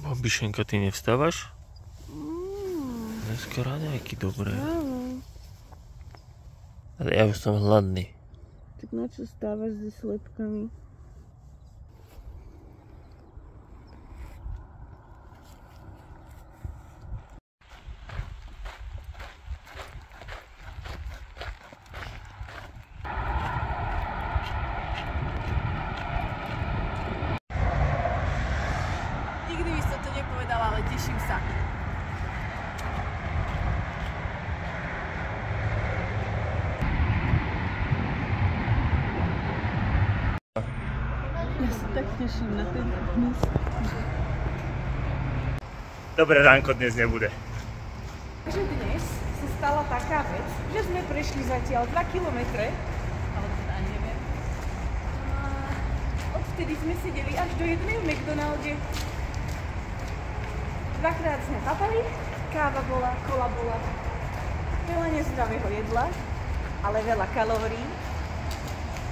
Babišenka, ty nevstávaš? Dneska raňajky dobré. Ale ja už som hladný. Tak na čo stávaš so slepkami? Nikdy by som to nepovedala, ale teším sa. Ja sa tak teším na ten dnes. Dobré ránko dnes nebude. Takže dnes sa stala taká vec, že sme prešli zatiaľ 2 kilometre, alebo teda ani neviem. A odvtedy sme sedeli až do jednej v McDonalde. Dvakrát sme papali, káva bola, kola bola. Veľa nezdravého jedla, ale veľa kalórií.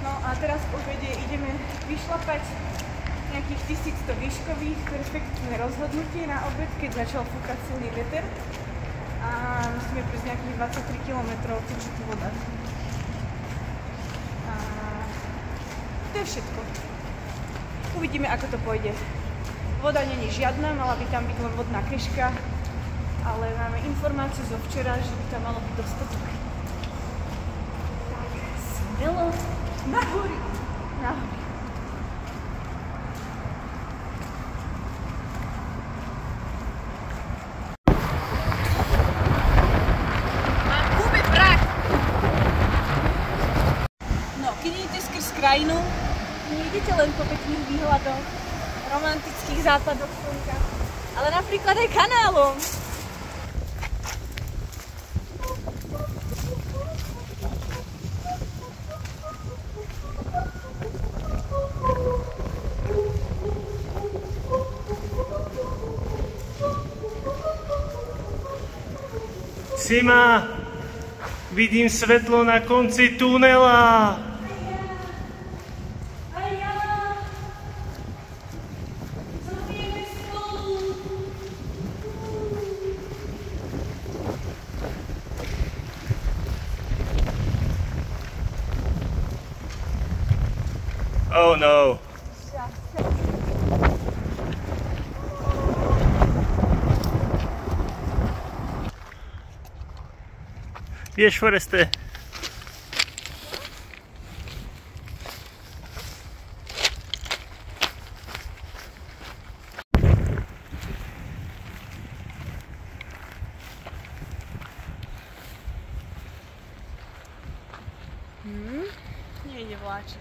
No a teraz po obede ideme vyšlapať nejakých 1100 výškových, perfektné rozhodnutie na obed, keď začal fúkať silný veter. A musíme prejsť nejakých 23 km, keďže tu voda. A to je všetko. Uvidíme, ako to pôjde. Voda není žiadna, mala by tam byť len vodná keška, ale máme informáciu zo včera, že by tam malo byť dostatok. Tak, smelo na hory. Na hory. Mám v hube prach. No, keď idete skrz krajinu, nejdete len po pekných výhľadoch, romantických západoch slnka, ale napríklad aj kanálom. Sima, vidím svetlo na konci tunela. Oh no. Vieš, Foreste. Nejde vláčiť.